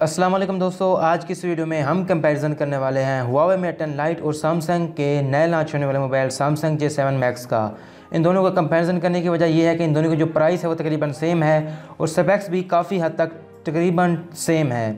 अस्सलाम वालेकुम दोस्तों, आज की इस वीडियो में हम कंपैरिजन करने वाले हैं Huawei Mate 10 Lite और सैमसंग के नए लॉन्च होने वाले मोबाइल सैमसंग J7 Max का। इन दोनों का कंपैरिजन करने की वजह यह है कि इन दोनों की जो प्राइस है वो तकरीबन सेम है और स्पेक्स भी काफ़ी हद तक तकरीबन सेम है।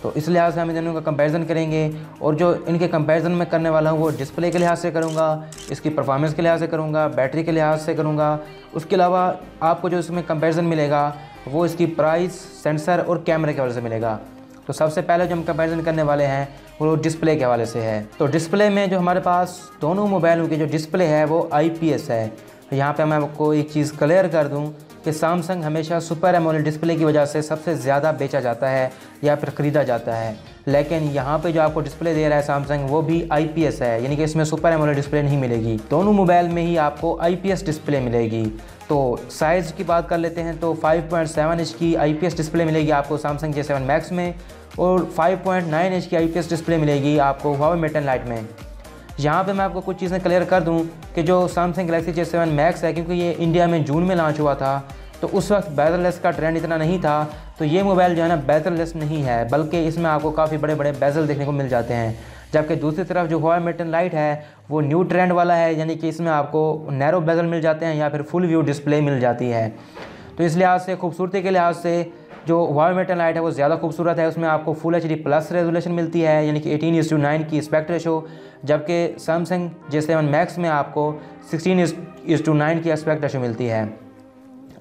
तो इस लिहाज से हम इन दोनों का कंपैरिजन करेंगे और जो इनके कंपैरिजन में करने वाला हूँ वो डिस्प्ले के लिहाज से करूँगा, इसकी परफॉर्मेंस के लिहाज से करूँगा, बैटरी के लिहाज से करूँगा। उसके अलावा आपको जो इसमें कंपैरिजन मिलेगा वो इसकी प्राइस, सेंसर और कैमरे की वजह से मिलेगा। तो सबसे पहले जो हम कंपैरिजन करने वाले हैं वो डिस्प्ले के हवाले से है। तो डिस्प्ले में जो हमारे पास दोनों मोबाइलों की जो डिस्प्ले है वो IPS है। यहाँ पे मैं आपको एक चीज़ क्लियर कर दूँ कि सैमसंग हमेशा सुपर एमोलेड डिस्प्ले की वजह से सबसे ज़्यादा बेचा जाता है या फिर ख़रीदा जाता है, लेकिन यहाँ पे जो आपको डिस्प्ले दे रहा है सैमसंग वो भी IPS है, यानी कि इसमें सुपर एमोलेड डिस्प्ले नहीं मिलेगी। दोनों मोबाइल में ही आपको IPS डिस्प्ले मिलेगी। तो साइज़ की बात कर लेते हैं तो 5.7 इंच की IPS डिस्प्ले मिलेगी आपको सैमसंग J7 Max में और 5.9 इंच की IPS डिस्प्ले मिलेगी आपको Huawei Mate 10 Lite में। यहाँ पे मैं आपको कुछ चीज़ें क्लियर कर दूँ कि जो सैमसंग गैलेक्सी J7 Max है, क्योंकि ये इंडिया में जून में लॉन्च हुआ था तो उस वक्त बेजललेस का ट्रेंड इतना नहीं था, तो ये मोबाइल जो है ना बेजललेस नहीं है, बल्कि इसमें आपको काफ़ी बड़े बड़े बेजल देखने को मिल जाते हैं। जबकि दूसरी तरफ जो Huawei Mate 10 Lite है वो न्यू ट्रेंड वाला है, यानी कि इसमें आपको नैरो बेजल मिल जाते हैं या फिर फुल व्यू डिस्प्ले मिल जाती है। तो इस लिहाज से, खूबसूरती के लिहाज से जो Huawei Mate 10 Lite है वो ज़्यादा खूबसूरत है। उसमें आपको फुल HD प्लस रेजोल्यूशन मिलती है, यानी कि 18:9 की एस्पेक्ट रेशो, जबकि सैमसंग J7 Max में आपको 16:9 की एस्पेक्ट रेशो मिलती है।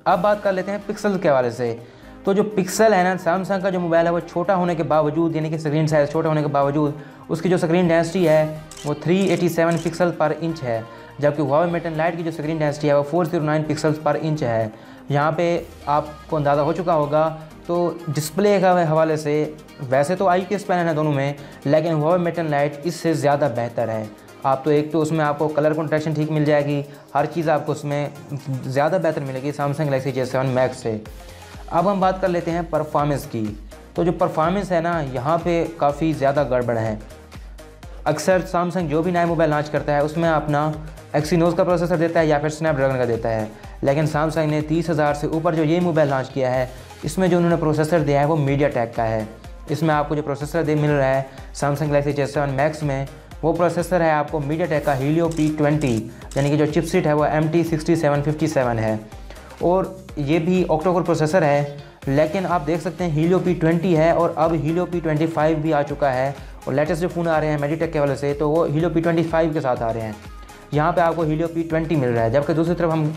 अब बात कर लेते हैं पिक्सल के हवाले से। तो जो पिक्सल है ना, सैमसंग का जो मोबाइल है वो छोटा होने के बावजूद, यानी कि स्क्रीन साइज़ छोटा होने के बावजूद उसकी जो स्क्रीन डेंसिटी है वो 387 पिक्सल पर इंच है, जबकि Huawei Mate 10 Lite की जो स्क्रीन डेंसिटी है वो 409 पिक्सल पर इंच है। यहाँ पे आपको अंदाज़ा हो चुका होगा। तो डिस्प्ले के हवाले से वैसे तो IPS पैनल है दोनों में, लेकिन Huawei Mate 10 Lite इससे ज़्यादा बेहतर है। आप तो एक तो उसमें आपको कलर कंट्रेक्शन ठीक मिल जाएगी, हर चीज़ आपको उसमें ज़्यादा बेहतर मिलेगी सैमसंग गैलेक्सी J7 Max से। अब हम बात कर लेते हैं परफॉर्मेंस की। तो जो परफॉर्मेंस है ना, यहाँ पे काफ़ी ज़्यादा गड़बड़ है। अक्सर सैमसंग जो भी नया मोबाइल लॉन्च करता है उसमें अपना एक्सीनोस का प्रोसेसर देता है या फिर स्नैपड्रैगन का देता है, लेकिन सैमसंग ने 30,000 से ऊपर जो ये मोबाइल लॉन्च किया है इसमें जो उन्होंने प्रोसेसर दिया है वो MediaTek का है। इसमें आपको जो प्रोसेसर मिल रहा है सैमसंग गैलेक्सी J7 Max में वो प्रोसेसर है आपको MediaTek का Helio P20, यानी कि जो चिपसेट है वो MT6757 है और ये भी ऑक्टा-कोर प्रोसेसर है। लेकिन आप देख सकते हैं Helio P20 है और अब Helio P25 भी आ चुका है और लेटेस्ट जो फ़ोन आ रहे हैं MediaTek के वाले से तो वो Helio P25 के साथ आ रहे हैं। यहाँ पे आपको Helio P20 मिल रहा है, जबकि दूसरी तरफ हम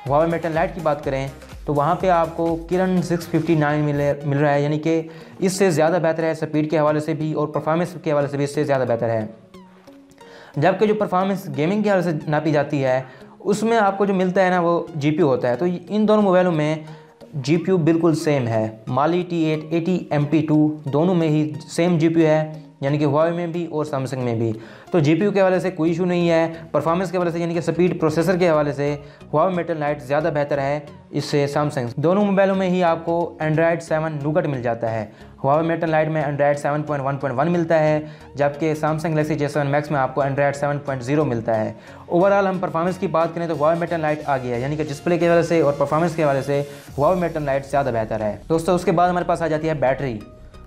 Huawei Mate 10 Lite की बात करें तो वहाँ पे आपको Kirin 659 मिल रहा है, यानी कि इससे ज़्यादा बेहतर है स्पीड के हवाले से भी और परफॉर्मेंस के हवाले से भी इससे ज़्यादा बेहतर है। जबकि जो परफॉर्मेंस गेमिंग के हवाले से नापी जाती है उसमें आपको जो मिलता है ना वो GPU होता है। तो इन दोनों मोबाइलों में GPU बिल्कुल सेम है। Mali T8 80 MP2 दोनों में ही सेम GPU है, यानी कि Huawei में भी और सैमसंग में भी। तो GPU के हवाले से कोई इशू नहीं है। परफॉर्मेंस के हवाले से, यानी कि स्पीड, प्रोसेसर के हवाले से Huawei Mate 10 Lite ज़्यादा बेहतर है इससे सैमसंग। दोनों मोबाइलों में ही आपको Android 7 Nougat मिल जाता है। Huawei Mate 10 Lite में Android 7.1.1 मिलता है, जबकि सैमसंग गैलेक्सी J7 Max में आपको Android 7.0 मिलता है। ओवरऑल हम परफॉर्मेंस की बात करें तो Huawei Mate 10 Lite आ गया है, यानी कि डिस्प्ले के हवाले से और परफॉर्मेंस के हवाले से Huawei Mate 10 Lite ज़्यादा बेहतर है। दोस्तों उसके बाद हमारे पास आ जाती है बैटरी।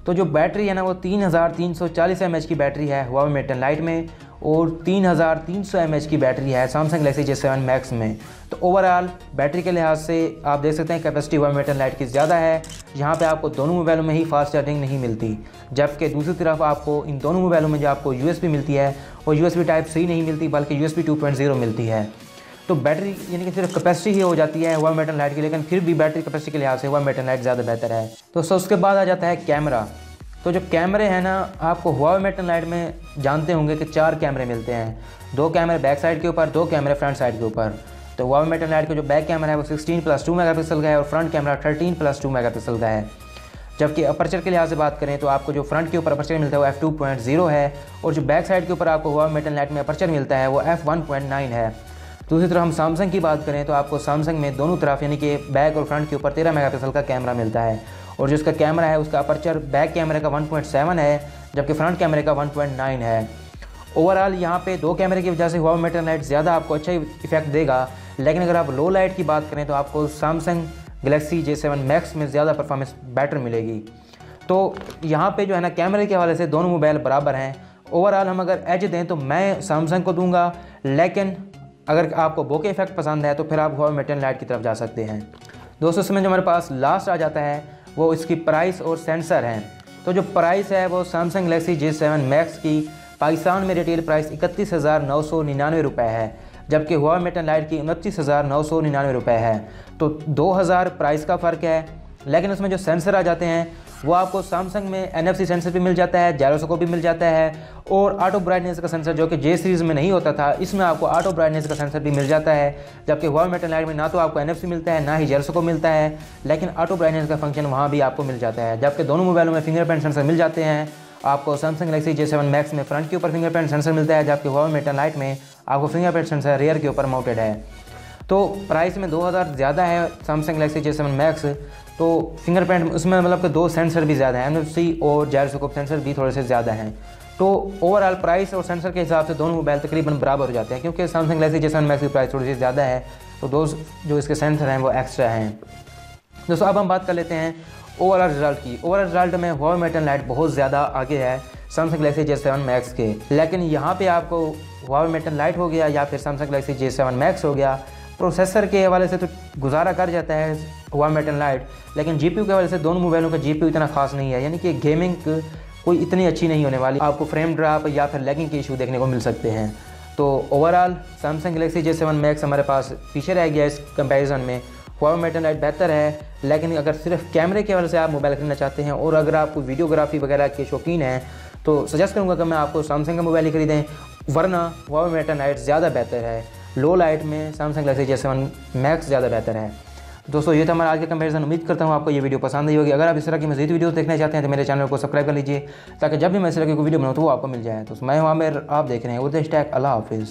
तो जो बैटरी है ना वो 3340 mAh की बैटरी है Huawei Mate 10 Lite में और 3300 mAh की बैटरी है सैमसंग गैलेक्सी J7 Max में। तो ओवरऑल बैटरी के लिहाज से आप देख सकते हैं कैपेसिटी Huawei Mate 10 Lite की ज़्यादा है। यहाँ पे आपको दोनों मोबाइलों में ही फास्ट चार्जिंग नहीं मिलती, जबकि दूसरी तरफ आपको इन दोनों मोबाइलों में जो आपको USB मिलती है वो USB Type-C नहीं मिलती बल्कि USB 2.0 मिलती है। तो बैटरी यानी कि सिर्फ कैपेसिटी ही हो जाती है Huawei Mate 10 Lite की, लेकिन फिर भी बैटरी कैपेसिटी के लिहाज से Huawei Mate 10 Lite ज़्यादा बेहतर है। तो उसके बाद आ जाता है कैमरा। तो जो कैमरे हैं ना, आपको Huawei Mate 10 Lite में जानते होंगे कि 4 कैमरे मिलते हैं, 2 कैमरे बैक साइड के ऊपर, 2 कैमरे फ्रंट साइड के ऊपर। तो Huawei Mate 10 Lite का जो बैक कैमरा है वो 16+2 मेगापिक्सल का है और फ्रंट कैमरा 13+2 मेगापिक्सल का है। जबकि अपर्चर के लिहाज से बात करें तो आपको जो फ्रंट के ऊपर अपर्चर मिलता है वो f2.0 है और जो बैक साइड के ऊपर आपको Huawei Mate 10 Lite में अपर्चर मिलता है वो f1.9 है। दूसरी तरफ हम सैमसंग की बात करें तो आपको सैमसंग में दोनों तरफ यानी कि बैक और फ्रंट के ऊपर 13 मेगापिक्सल का कैमरा मिलता है और जो इसका कैमरा है उसका अपर्चर बैक कैमरे का 1.7 है, जबकि फ्रंट कैमरे का 1.9 है। ओवरऑल यहाँ पे 2 कैमरे की वजह से Huawei Mate 10 Lite ज़्यादा आपको अच्छा इफेक्ट देगा, लेकिन अगर आप लो लाइट की बात करें तो आपको सैमसंग गैलेक्सी J7 Max में ज़्यादा परफॉर्मेंस बेटर मिलेगी। तो यहाँ पे जो है ना कैमरे के हवाले से दोनों मोबाइल बराबर हैं। ओवरऑल हम अगर एज दें तो मैं सैमसंग को दूंगा, लेकिन अगर आपको बोके इफेक्ट पसंद है तो फिर आप हुआवे मेट 10 लाइट की तरफ जा सकते हैं। दोस्तों इसमें जो हमारे पास लास्ट आ जाता है वो इसकी प्राइस और सेंसर हैं। तो जो प्राइस है वो सैमसंग गैलेक्सी J7 मैक्स की पाकिस्तान में रिटेल प्राइस 31,999 रुपये है, जबकि हुआवे मेट 10 लाइट की 29,999 रुपये है। तो 2000 प्राइस का फ़र्क है। लेकिन उसमें जो सेंसर आ जाते हैं वो आपको सैमसंग में NFC सेंसर भी मिल जाता है, जायरोस्कोप भी मिल जाता है, और ऑटो ब्राइटनेस का सेंसर जो कि J सीरीज़ में नहीं होता था, इसमें आपको ऑटो ब्राइटनेस का सेंसर भी मिल जाता है। जबकि हुआवे मेट 10 लाइट में ना तो आपको NFC मिलता है ना ही जायरोस्कोप मिलता है, लेकिन ऑटो ब्राइटनेस का फंक्शन वहाँ भी आपको मिल जाता है। जबकि दोनों मोबाइलों में फिंगरप्रिंट सेंसर मिल जाते हैं। आपको सैमसंग गैलेक्सी J7 मैक्स में फ्रंट के ऊपर फिंगरप्रिंट सेंसर मिलता है, जबकि हुआवे मेट 10 लाइट में आपको फिंगरप्रिंट सेंसर रियर के ऊपर माउंटेड है। तो प्राइस में 2000 ज़्यादा है सैमसंग गैलेक्सी J7 मैक्स। तो फिंगरप्रिंट उसमें मतलब कि 2 सेंसर भी ज़्यादा हैं, NFC और जायरोस्कोप सेंसर भी थोड़े से ज़्यादा हैं। तो ओवरऑल प्राइस और सेंसर के हिसाब से दोनों मोबाइल तकरीबन बराबर हो जाते हैं, क्योंकि सैमसंग गैलेक्सी J7 मैक्स की प्राइस थोड़ी सी ज़्यादा है, तो जो इसके सेंसर हैं वो एक्स्ट्रा हैं। दोस्तों अब हम बात कर लेते हैं ओवरऑल रिजल्ट की। ओवरऑल रिजल्ट में हुआवे मेट 10 लाइट बहुत ज़्यादा आगे है सैमसंग गैलेक्सी J7 मैक्स के। लेकिन यहाँ पे आपको हुआवे मेट 10 लाइट हो गया या फिर सैमसंग गैलेक्सी J7 मैक्स हो गया, प्रोसेसर के हवाले से तो गुजारा कर जाता है हुआवे मेट 10 लाइट, लेकिन GPU के हवाले से दोनों मोबाइलों का GPU इतना खास नहीं है, यानी कि गेमिंग कोई इतनी अच्छी नहीं होने वाली। आपको फ्रेम ड्रॉप या फिर लैगिंग के इशू देखने को मिल सकते हैं। तो overall Samsung Galaxy J7 max हमारे पास पीछे रह गया इस कंपैरिजन में। हुआवे मेट 10 लाइट बेहतर है, लेकिन अगर सिर्फ कैमरे के हवाले से आप मोबाइल खरीदना चाहते हैं और अगर आपको वीडियोग्राफी वगैरह के शौकीन हैं तो सजेस्ट करूँगा कि मैं आपको सैमसंग का मोबाइल ही खरीदें, वरना हुआवे मेट 10 लाइट ज़्यादा बेहतर है। लो लाइट में सैमसंग गैलेक्सी J7 मैक्स ज़्यादा बेहतर है। दोस्तों ये था हमारा आज का कंपैरिजन। उम्मीद करता हूँ आपको ये वीडियो पसंद आई होगी। अगर आप इस तरह की मज़ीद वीडियो देखना चाहते हैं तो मेरे चैनल को सब्सक्राइब कर लीजिए, ताकि जब भी मैं इस तरह की कोई वीडियो बनाऊँ तो वो आपको मिल जाए। तो मैं हूं आमिर, आप देख रहे हैं उर्देश टेक। अल्लाह हाफिज़।